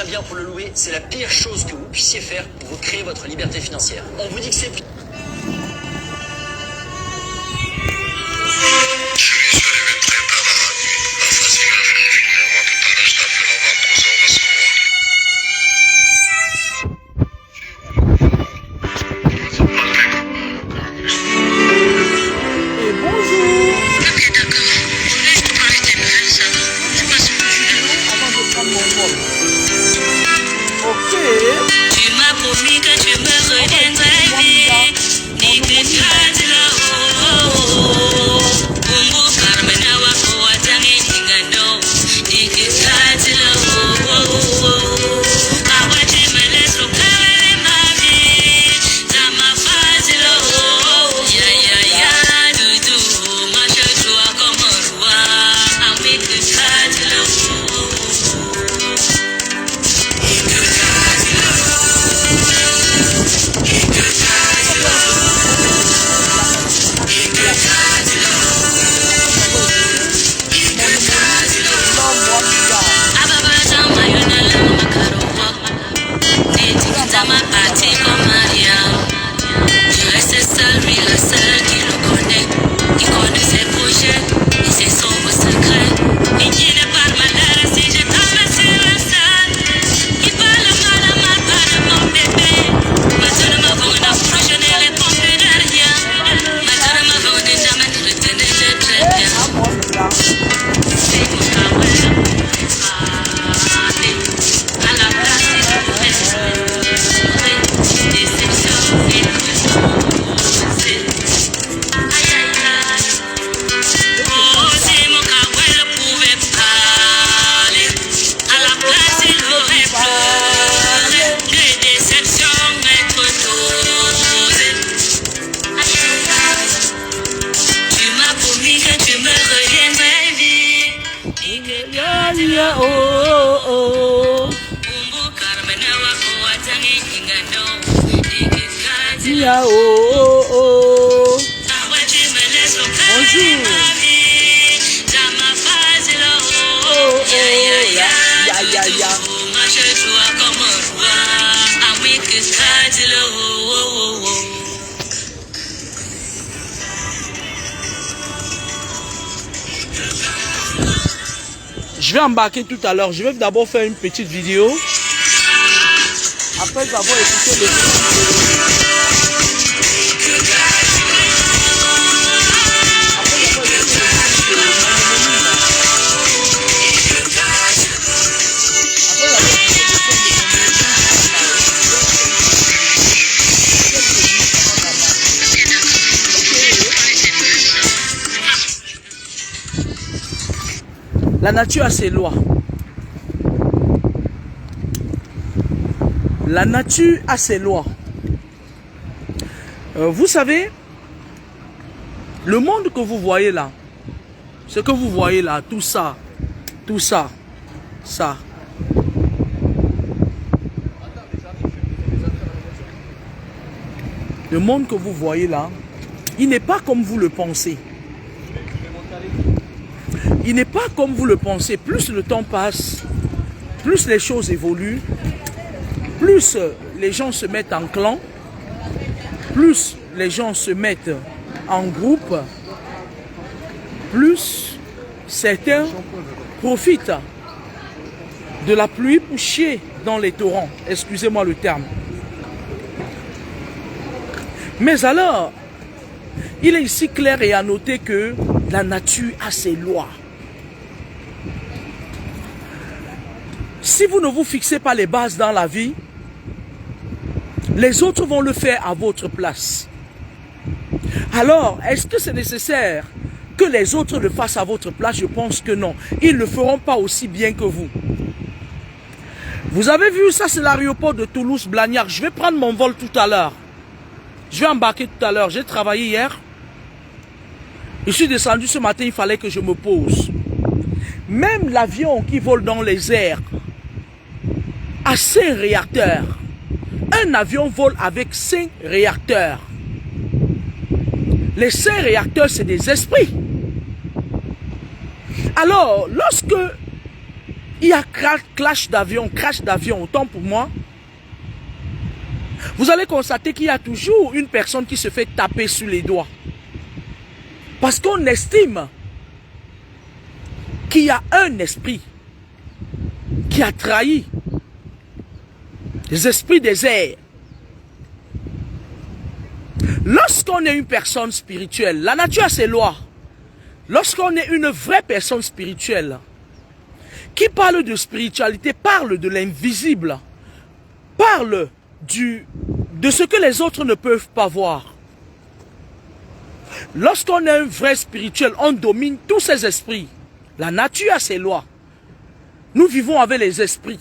bien pour le louer, c'est la pire chose que vous puissiez faire pour vous créer votre liberté financière. On vous dit que c'est... Je vais embarquer tout à l'heure. Je vais d'abord faire une petite vidéo. Après avoir écouté le... La nature a ses lois. La nature a ses lois. Vous savez, le monde que vous voyez là, ce que vous voyez là, tout ça, ça. Le monde que vous voyez là, il n'est pas comme vous le pensez. Il n'est pas comme vous le pensez. Plus le temps passe, plus les choses évoluent, plus les gens se mettent en clan, plus les gens se mettent en groupe, plus certains profitent de la pluie pour chier dans les torrents. Excusez-moi le terme. Mais alors, il est ici clair et à noter que la nature a ses lois. Si vous ne vous fixez pas les bases dans la vie, les autres vont le faire à votre place. Alors, est-ce que c'est nécessaire que les autres le fassent à votre place? Je pense que non. Ils ne le feront pas aussi bien que vous. Vous avez vu, ça c'est l'aéroport de Toulouse-Blagnac. Je vais prendre mon vol tout à l'heure. Je vais embarquer tout à l'heure. J'ai travaillé hier. Je suis descendu ce matin, il fallait que je me pose. Même l'avion qui vole dans les airs a 5 réacteurs. Un avion vole avec 5 réacteurs. Les 5 réacteurs, c'est des esprits. Alors, lorsque il y a crash d'avion, autant pour moi. Vous allez constater qu'il y a toujours une personne qui se fait taper sur les doigts. Parce qu'on estime qu'il y a un esprit qui a trahi les esprits des airs. Lorsqu'on est une personne spirituelle, la nature a ses lois. Lorsqu'on est une vraie personne spirituelle, qui parle de spiritualité, parle de l'invisible, parle de ce que les autres ne peuvent pas voir. Lorsqu'on est un vrai spirituel, on domine tous ces esprits. La nature a ses lois. Nous vivons avec les esprits.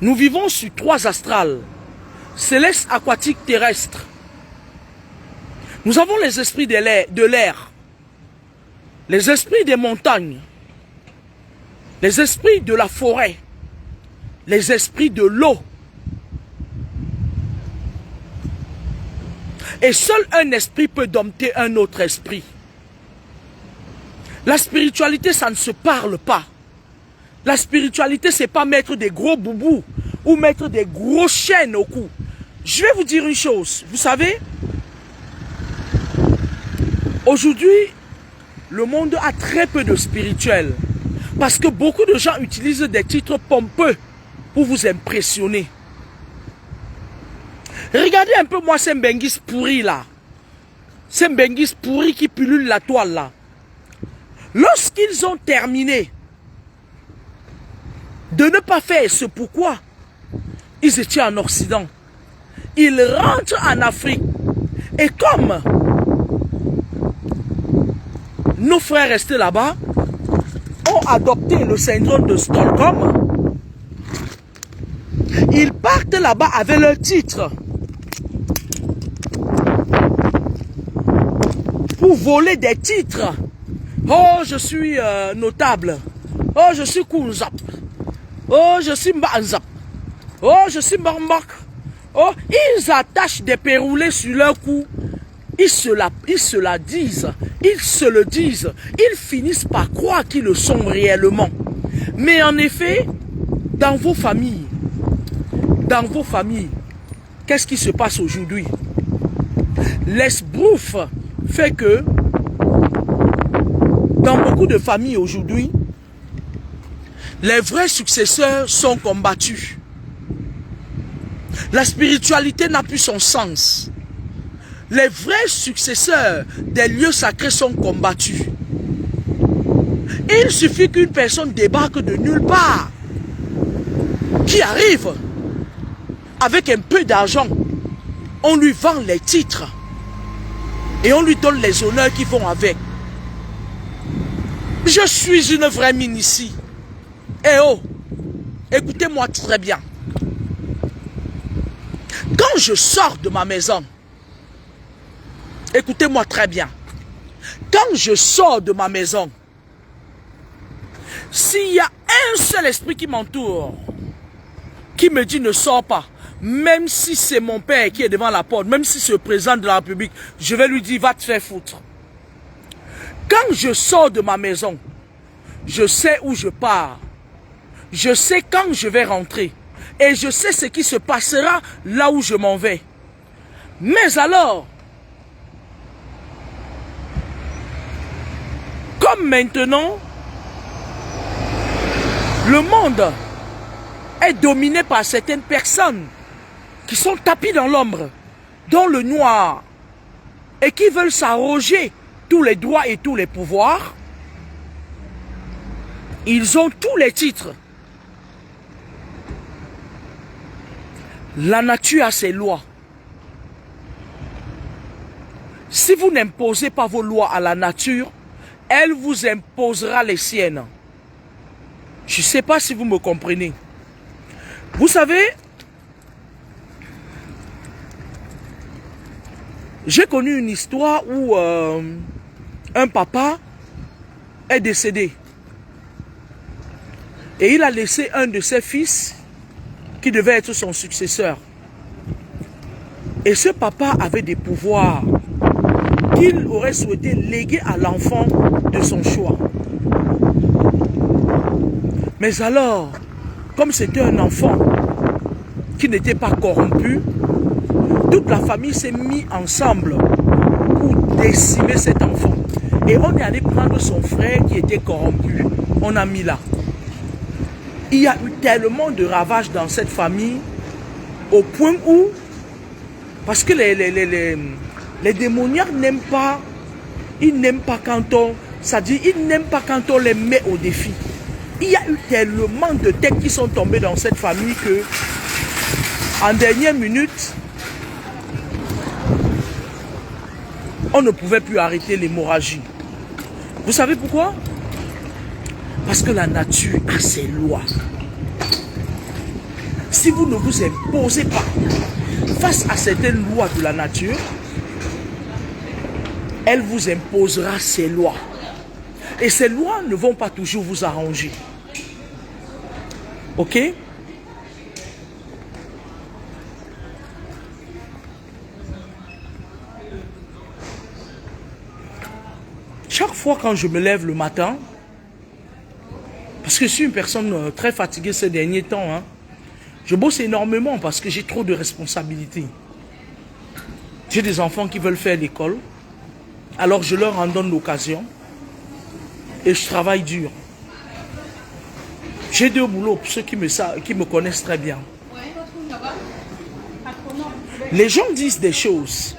Nous vivons sur 3 astrales, céleste, aquatique, terrestre. Nous avons les esprits de l'air, les esprits des montagnes, les esprits de la forêt, les esprits de l'eau. Et seul un esprit peut dompter un autre esprit. La spiritualité, ça ne se parle pas. La spiritualité, c'est pas mettre des gros boubous ou mettre des gros chaînes au cou. Je vais vous dire une chose. Vous savez, aujourd'hui, le monde a très peu de spirituel. Parce que beaucoup de gens utilisent des titres pompeux pour vous impressionner. Regardez un peu moi ces Mbenguis pourris là. Ces Mbenguis pourris qui pullulent la toile là. Lorsqu'ils ont terminé de ne pas faire ce pourquoi ils étaient en Occident, ils rentrent en Afrique. Et comme nos frères restés là-bas ont adopté le syndrome de Stockholm, ils partent là-bas avec leur titre pour voler des titres. Oh, je suis notable. Oh, je suis Kunzap. Oh, je suis Mbanzap. Oh, je suis Marmak. Oh, ils attachent des péroulés sur leur cou. Ils se la disent. Ils se le disent. Ils finissent par croire qu'ils le sont réellement. Mais en effet, dans vos familles, qu'est-ce qui se passe aujourd'hui? L'esbrouf fait que dans beaucoup de familles aujourd'hui, les vrais successeurs sont combattus. La spiritualité n'a plus son sens. Les vrais successeurs des lieux sacrés sont combattus. Il suffit qu'une personne débarque de nulle part, qui arrive avec un peu d'argent, on lui vend les titres et on lui donne les honneurs qui vont avec. Je suis une vraie mine ici. Eh oh, écoutez-moi très bien. Quand je sors de ma maison, écoutez-moi très bien. Quand je sors de ma maison, s'il y a un seul esprit qui m'entoure, qui me dit ne sors pas, même si c'est mon père qui est devant la porte, même si c'est le président de la République, je vais lui dire va te faire foutre. Quand je sors de ma maison, je sais où je pars. Je sais quand je vais rentrer. Et je sais ce qui se passera là où je m'en vais. Mais alors, comme maintenant, le monde est dominé par certaines personnes qui sont tapis dans l'ombre, dans le noir, et qui veulent s'arroger tous les droits et tous les pouvoirs. Ils ont tous les titres. La nature a ses lois. Si vous n'imposez pas vos lois à la nature, elle vous imposera les siennes. Je ne sais pas si vous me comprenez. Vous savez, j'ai connu une histoire où un papa est décédé. Et il a laissé un de ses fils qui devait être son successeur. Et ce papa avait des pouvoirs qu'il aurait souhaité léguer à l'enfant de son choix. Mais alors, comme c'était un enfant qui n'était pas corrompu, toute la famille s'est mise ensemble pour décimer cet enfant. Et on est allé prendre son frère qui était corrompu. On a mis là. Il y a eu tellement de ravages dans cette famille au point où, parce que les démoniaques n'aiment pas, ils n'aiment pas quand on, c'est-à-dire ils n'aiment pas quand on les met au défi. Il y a eu tellement de têtes qui sont tombées dans cette famille que, en dernière minute, on ne pouvait plus arrêter l'hémorragie. Vous savez pourquoi? Parce que la nature a ses lois. Si vous ne vous imposez pas face à certaines lois de la nature, elle vous imposera ses lois. Et ces lois ne vont pas toujours vous arranger. Ok? Chaque fois quand je me lève le matin, parce que je suis une personne très fatiguée ces derniers temps, hein, je bosse énormément parce que j'ai trop de responsabilités. J'ai des enfants qui veulent faire l'école, alors je leur en donne l'occasion et je travaille dur. J'ai 2 boulots pour ceux qui me connaissent très bien. Les gens disent des choses,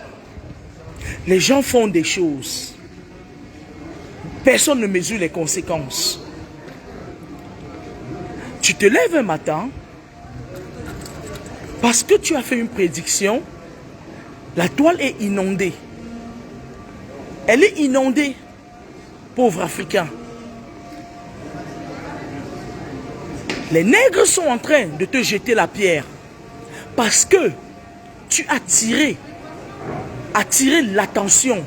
les gens font des choses. Personne ne mesure les conséquences. Tu te lèves un matin, parce que tu as fait une prédiction, la toile est inondée. Elle est inondée, pauvre Africain. Les nègres sont en train de te jeter la pierre parce que tu as attiré l'attention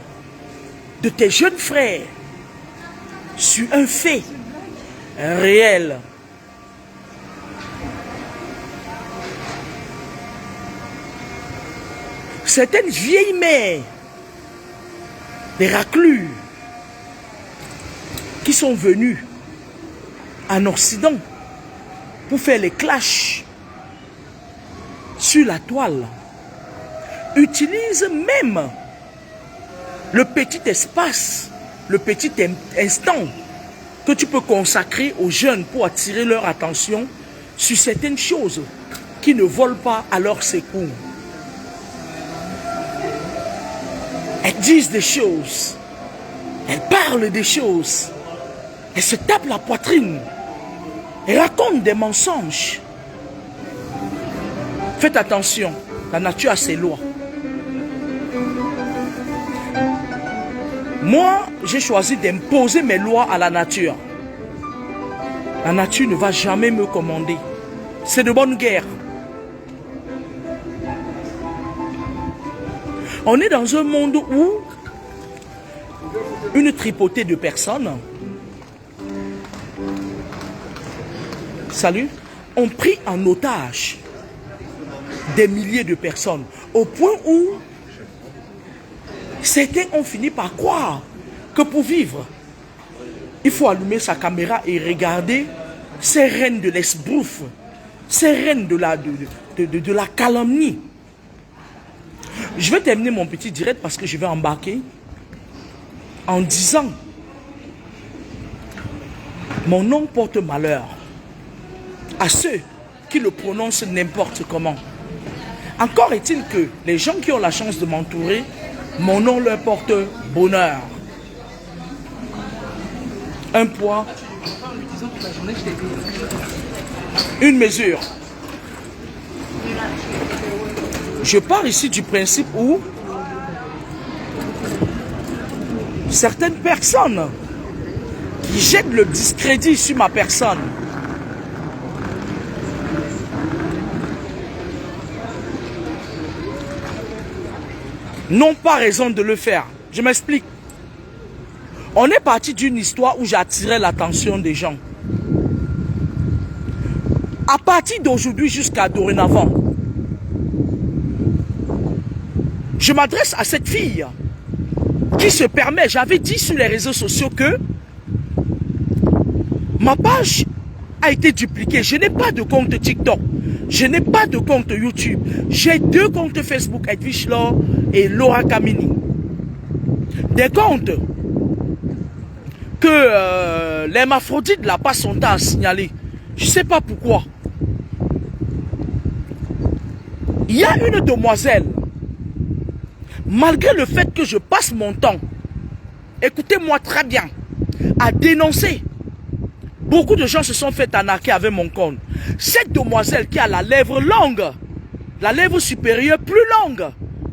de tes jeunes frères sur un fait réel. Certaines vieilles mères, des raclures, qui sont venues en Occident pour faire les clashs sur la toile, utilisent même le petit espace, le petit instant que tu peux consacrer aux jeunes pour attirer leur attention sur certaines choses qui ne volent pas à leur secours. Elles disent des choses, elles parlent des choses, elles se tapent la poitrine, elles racontent des mensonges. Faites attention, la nature a ses lois. Moi, j'ai choisi d'imposer mes lois à la nature. La nature ne va jamais me commander. C'est de bonne guerre. On est dans un monde où une tripotée de personnes, ont pris en otage des milliers de personnes, au point où certains ont fini par croire que pour vivre, il faut allumer sa caméra et regarder ces reines de l'esbrouffe, ces reines de la calomnie. Je vais terminer mon petit direct parce que je vais embarquer en disant: mon nom porte malheur à ceux qui le prononcent n'importe comment. Encore est-il que les gens qui ont la chance de m'entourer, mon nom leur porte bonheur. Un poids, une mesure. Je pars ici du principe où certaines personnes qui jettent le discrédit sur ma personne n'ont pas raison de le faire. Je m'explique. On est parti d'une histoire où j'attirais l'attention des gens. À partir d'aujourd'hui jusqu'à dorénavant, je m'adresse à cette fille qui se permet, j'avais dit sur les réseaux sociaux que ma page a été dupliqué. Je n'ai pas de compte TikTok. Je n'ai pas de compte YouTube. J'ai 2 comptes Facebook, Edwige Law et Laura Kamini. Des comptes que les hermaphrodites de la passe sont à signaler. Je ne sais pas pourquoi. Il y a une demoiselle, malgré le fait que je passe mon temps, écoutez-moi très bien, à dénoncer. Beaucoup de gens se sont fait arnaquer avec mon compte. Cette demoiselle qui a la lèvre longue, la lèvre supérieure plus longue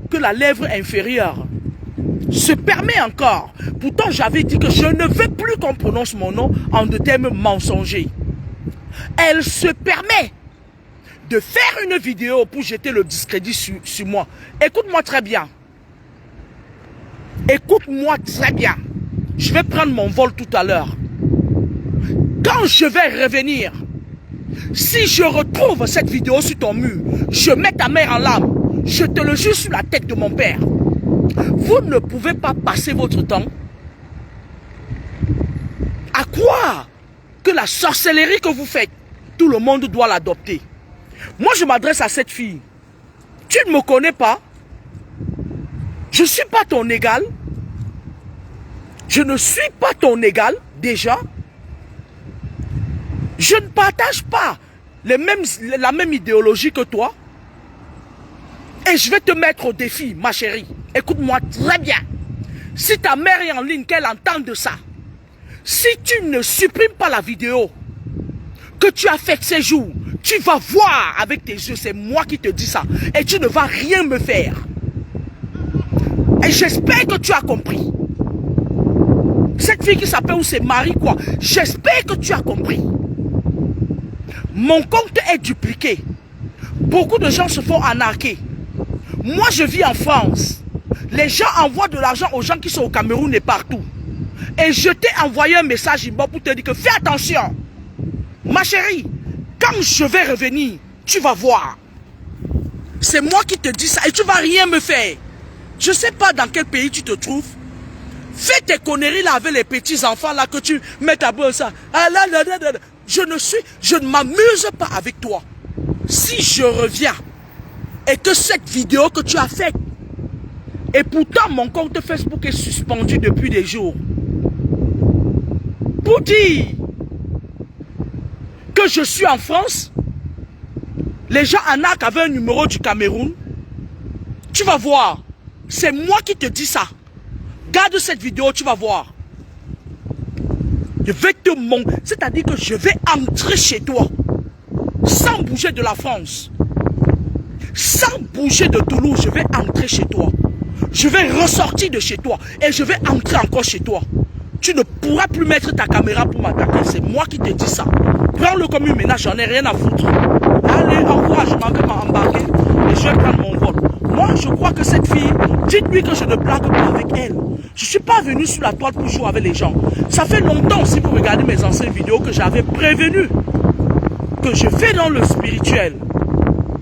que la lèvre inférieure, se permet encore. Pourtant, j'avais dit que je ne veux plus qu'on prononce mon nom en de termes mensongers. Elle se permet de faire une vidéo pour jeter le discrédit sur moi. Écoute-moi très bien. Écoute-moi très bien. Je vais prendre mon vol tout à l'heure. Quand je vais revenir, si je retrouve cette vidéo sur ton mur, je mets ta mère en larmes. Je te le jure sur la tête de mon père. Vous ne pouvez pas passer votre temps à croire que la sorcellerie que vous faites, tout le monde doit l'adopter. Moi, je m'adresse à cette fille. Tu ne me connais pas. Je ne suis pas ton égal. Je ne suis pas ton égal, déjà. Je ne partage pas la même idéologie que toi. Et je vais te mettre au défi, ma chérie. Écoute-moi très bien. Si ta mère est en ligne, qu'elle entende ça. Si tu ne supprimes pas la vidéo que tu as faite ces jours, tu vas voir avec tes yeux, c'est moi qui te dis ça. Et tu ne vas rien me faire. Et j'espère que tu as compris. Cette fille qui s'appelle ou c'est Marie quoi. J'espère que tu as compris. Mon compte est dupliqué. Beaucoup de gens se font arnaquer. Moi, je vis en France. Les gens envoient de l'argent aux gens qui sont au Cameroun et partout. Et je t'ai envoyé un message pour te dire que fais attention. Ma chérie, quand je vais revenir, tu vas voir. C'est moi qui te dis ça et tu vas rien me faire. Je ne sais pas dans quel pays tu te trouves. Fais tes conneries là avec les petits enfants là que tu mets ta bosse ça. Ah là là là là. Je ne m'amuse pas avec toi. Si je reviens et que cette vidéo que tu as faite, et pourtant mon compte Facebook est suspendu depuis des jours, pour dire que je suis en France, les gens arnaquent avec un numéro du Cameroun, tu vas voir, c'est moi qui te dis ça. Garde cette vidéo, tu vas voir. Je vais te montrer, c'est-à-dire que je vais entrer chez toi, sans bouger de la France, sans bouger de Toulouse, je vais entrer chez toi. Je vais ressortir de chez toi et je vais entrer encore chez toi. Tu ne pourras plus mettre ta caméra pour m'attaquer, c'est moi qui te dis ça. Prends-le comme une menace, j'en ai rien à foutre. Allez, au revoir, je m'en vais m'embarquer et je vais prendre mon vol. Moi, je crois que cette fille, dites-lui que je ne blague pas avec elle. Je ne suis pas venu sur la toile pour jouer avec les gens. Ça fait longtemps, si vous regardez mes anciennes vidéos, que j'avais prévenu que je vais dans le spirituel.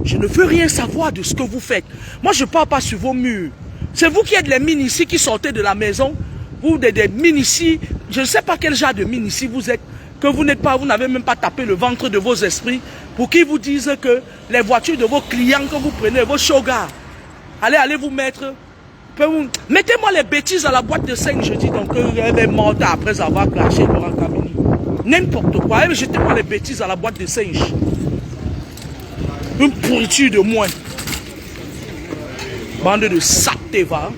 Je ne veux rien savoir de ce que vous faites. Moi, je ne parle pas sur vos murs. C'est vous qui êtes les mines ici qui sortez de la maison. Vous, des mines ici, je ne sais pas quel genre de mine ici vous êtes, que vous n'êtes pas, vous n'avez même pas tapé le ventre de vos esprits pour qu'ils vous disent que les voitures de vos clients que vous prenez, vos shogas, allez vous mettre. Mettez-moi les bêtises à la boîte de 5 jeudi, donc elle est morte après avoir clashé Laura Kamini. N'importe quoi, jetez-moi les bêtises à la boîte de singe. Une pourriture de moins. Bande de saleté, va.